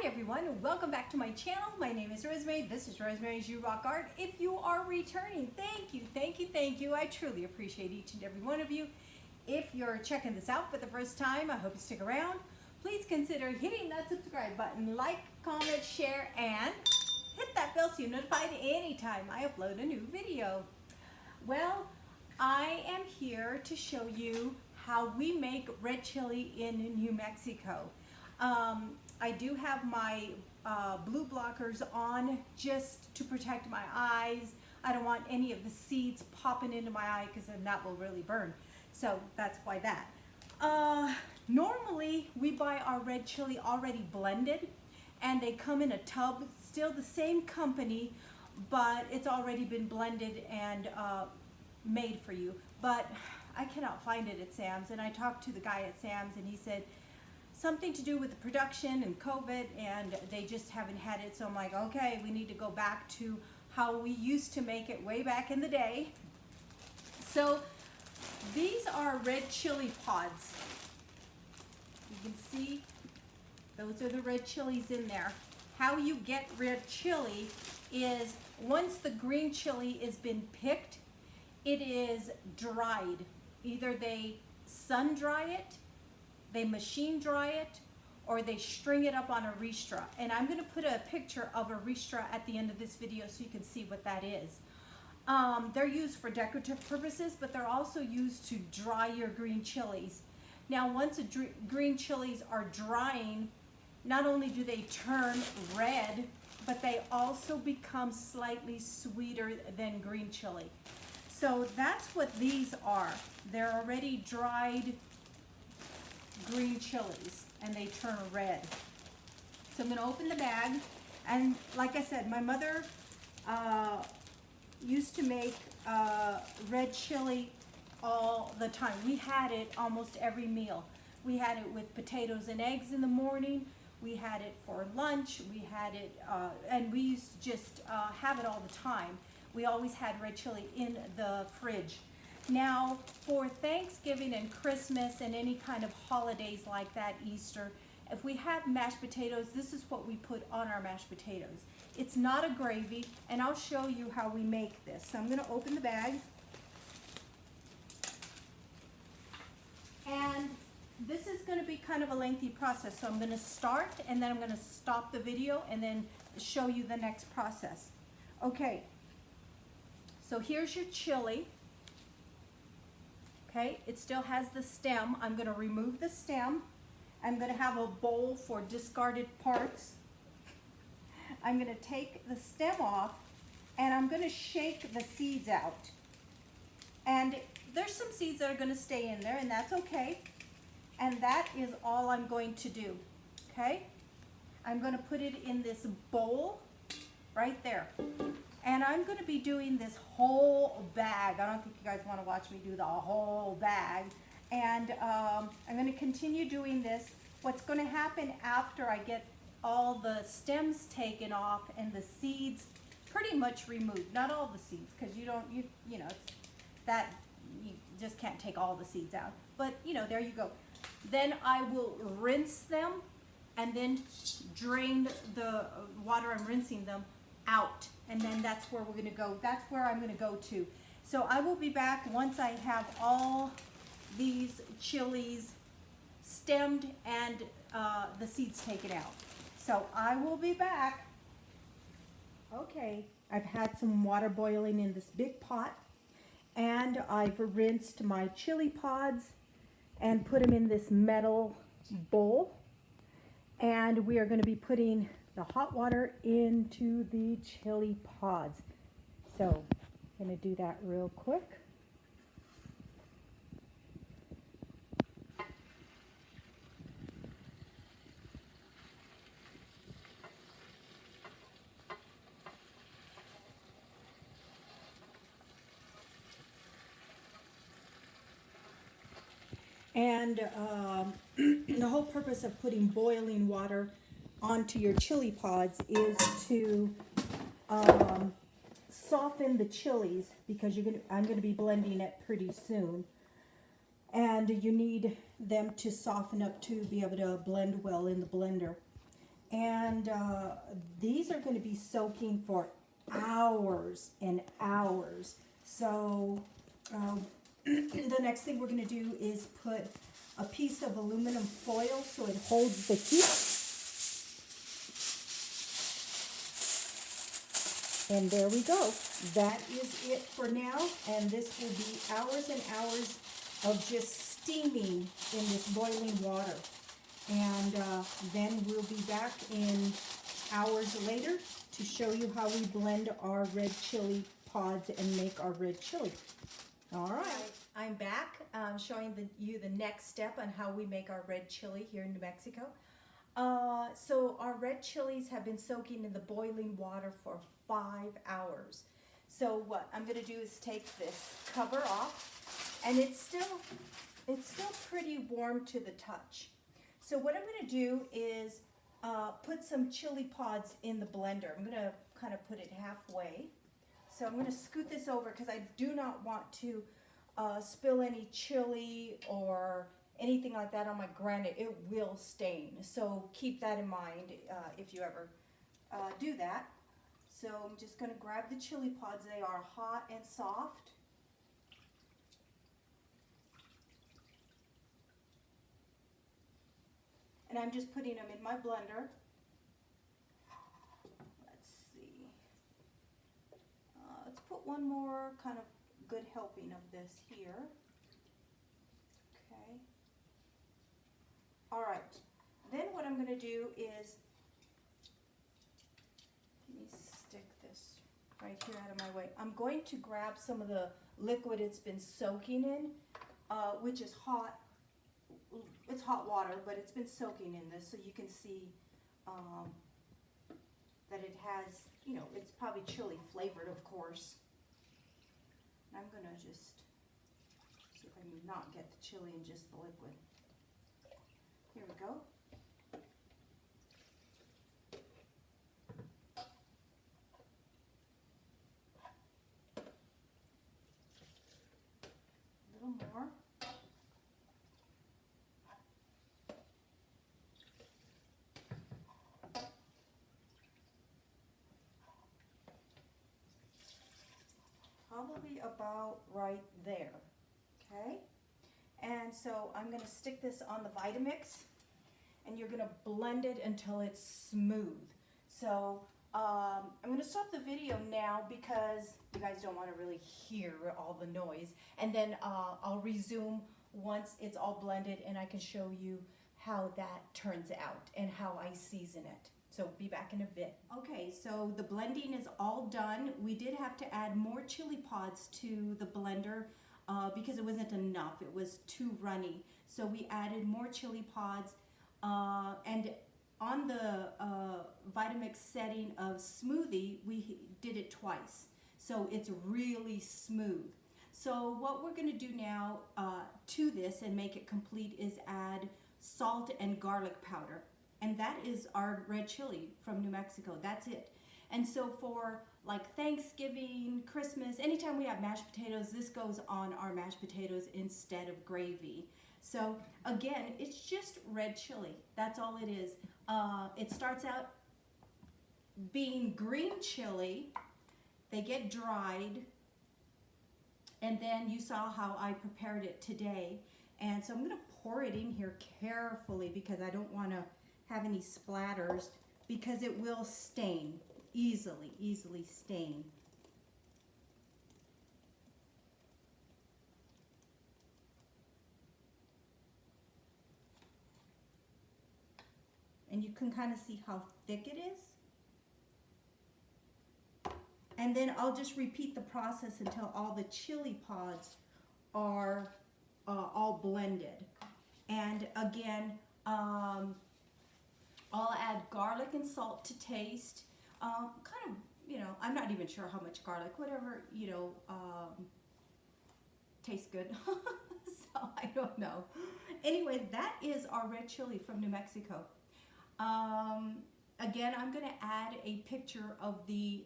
everyone, welcome back to my channel. My name is Rosemary. This is Rosemary's You Rock Art. If you are returning, thank you, thank you, thank you. I truly appreciate each and every one of you. If you're checking this out for the first time, I hope you stick around. Please consider hitting that subscribe button, like, comment, share, and hit that bell so you're notified anytime I upload a new video. Well, I am here to show you how we make red chili in New Mexico. I do have my blue blockers on just to protect my eyes. I don't want any of the seeds popping into my eye because then that will really burn. So that's why that. Normally we buy our red chili already blended and they come in a tub, still the same company, but it's already been blended and made for you. But I cannot find it at Sam's, and I talked to the guy at Sam's and he said something to do with the production and COVID, and they just haven't had it. So I'm like, okay, we need to go back to how we used to make it way back in the day. So these are red chili pods. You can see those are the red chilies in there. How you get red chili is once the green chili has been picked, it is dried. Either they sun dry it, they machine dry it, or they string it up on a ristra. And I'm going to put a picture of a ristra at the end of this video so you can see what that is. They're used for decorative purposes, but they're also used to dry your green chilies. Now, once the green chilies are drying, not only do they turn red, but they also become slightly sweeter than green chili. So that's what these are. They're already dried green chilies and they turn red. So I'm going to open the bag, and like I said, my mother used to make red chili all the time. We had it almost every meal. We had it with potatoes and eggs in the morning. We had it for lunch. We had it, and we used to just have it all the time. We always had red chili in the fridge. Now, for Thanksgiving and Christmas and any kind of holidays like that, Easter, if we have mashed potatoes, this is what we put on our mashed potatoes. It's not a gravy, and I'll show you how we make this. So I'm going to open the bag. And this is going to be kind of a lengthy process, so I'm going to start and then I'm going to stop the video and then show you the next process. Okay, so here's your chili. Okay, it still has the stem. I'm going to remove the stem. I'm going to have a bowl for discarded parts. I'm going to take the stem off and I'm going to shake the seeds out. And there's some seeds that are going to stay in there, and that's okay. And that is all I'm going to do. Okay, I'm going to put it in this bowl right there. And I'm going to be doing this whole bag. I don't think you guys want to watch me do the whole bag. And I'm going to continue doing this. What's going to happen after I get all the stems taken off and the seeds pretty much removed, not all the seeds, because you know, it's that you just can't take all the seeds out. But you know, there you go. Then I will rinse them and then drain the water I'm rinsing them out, and then that's where we're going to go. That's where I'm going to go to. So I will be back once I have all these chilies stemmed and the seeds taken out. So I will be back. Okay, I've had some water boiling in this big pot, and I've rinsed my chili pods and put them in this metal bowl, and we are going to be putting the hot water into the chili pods. So I'm going to do that real quick. And the whole purpose of putting boiling water onto your chili pods is to soften the chilies, because I'm going to be blending it pretty soon. And you need them to soften up to be able to blend well in the blender. And these are going to be soaking for hours and hours. So the next thing we're going to do is put a piece of aluminum foil so it holds the heat. And there we go. That is it for now. And this will be hours and hours of just steaming in this boiling water. And then we'll be back in hours later to show you how we blend our red chili pods and make our red chili. All right. I'm back showing you the next step on how we make our red chili here in New Mexico. So our red chilies have been soaking in the boiling water for 5 hours. So what I'm going to do is take this cover off, and it's still pretty warm to the touch. So what I'm going to do is put some chili pods in the blender. I'm going to kind of put it halfway. So I'm going to scoot this over because I do not want to spill any chili or anything like that on my granite. It will stain. So keep that in mind if you ever do that. So I'm just going to grab the chili pods. They are hot and soft. And I'm just putting them in my blender. Let's see. Let's put one more kind of good helping of this here. Okay. All right. Then what I'm going to do is, let me stick this right here out of my way. I'm going to grab some of the liquid it's been soaking in, which is hot. It's hot water, but it's been soaking in this, so you can see that it has, you know, it's probably chili flavored, of course. And I'm going to just see if I can not get the chili in just the liquid. Here we go. A little more. Probably about right there, okay? And so I'm going to stick this on the Vitamix, and you're going to blend it until it's smooth. So I'm going to stop the video now because you guys don't want to really hear all the noise, and then I'll resume once it's all blended and I can show you how that turns out and how I season it. So be back in a bit. Okay, so the blending is all done. We did have to add more chili pods to the blender because it wasn't enough. It was too runny. So we added more chili pods and on the Vitamix setting of smoothie, we did it twice. So it's really smooth. So what we're gonna do now to this and make it complete is add salt and garlic powder. And that is our red chili from New Mexico. That's it. And so for like Thanksgiving, Christmas, anytime we have mashed potatoes, this goes on our mashed potatoes instead of gravy. So again, it's just red chili. That's all it is. It starts out being green chili. They get dried. And then you saw how I prepared it today. And so I'm going to pour it in here carefully because I don't want to have any splatters because it will stain, easily stain. And you can kind of see how thick it is. And then I'll just repeat the process until all the chili pods are all blended. And again, I'll add garlic and salt to taste. Kind of, you know, I'm not even sure how much garlic, whatever, you know, tastes good. So I don't know. Anyway, that is our red chili from New Mexico. Again, I'm going to add a picture of the,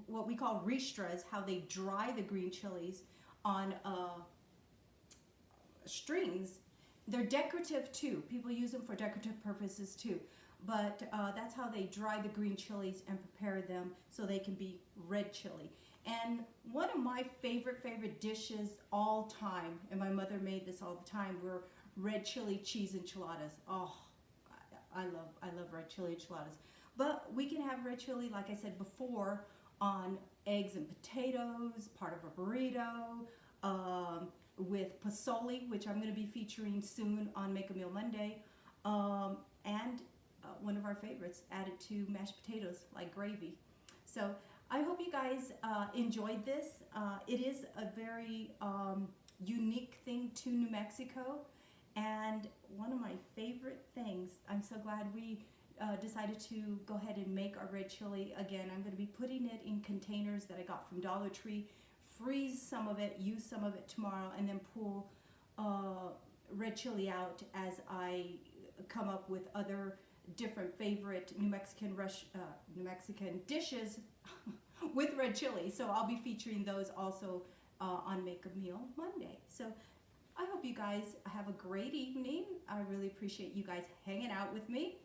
what we call ristras, how they dry the green chilies on strings. They're decorative too. People use them for decorative purposes too. but that's how they dry the green chilies and prepare them so they can be red chili. And one of my favorite dishes all time, and my mother made this all the time, were red chili cheese enchiladas. Oh, I love red chili enchiladas. But we can have red chili, like I said before, on eggs and potatoes, part of a burrito, with pasoli, which I'm going to be featuring soon on Make a Meal Monday, and one of our favorites, added to mashed potatoes like gravy. So I hope you guys enjoyed this. It is a very unique thing to New Mexico, and one of my favorite things. I'm so glad we decided to go ahead and make our red chili. Again, I'm going to be putting it in containers that I got from Dollar Tree, freeze some of it, use some of it tomorrow, and then pull red chili out as I come up with other different favorite New Mexican dishes with red chili. So I'll be featuring those also on Make a Meal Monday. So I hope you guys have a great evening. I really appreciate you guys hanging out with me.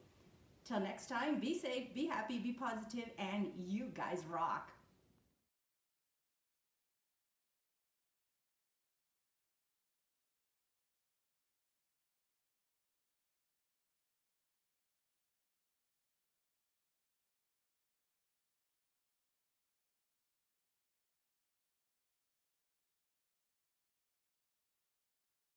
Till next time, be safe, be happy, be positive, and you guys rock.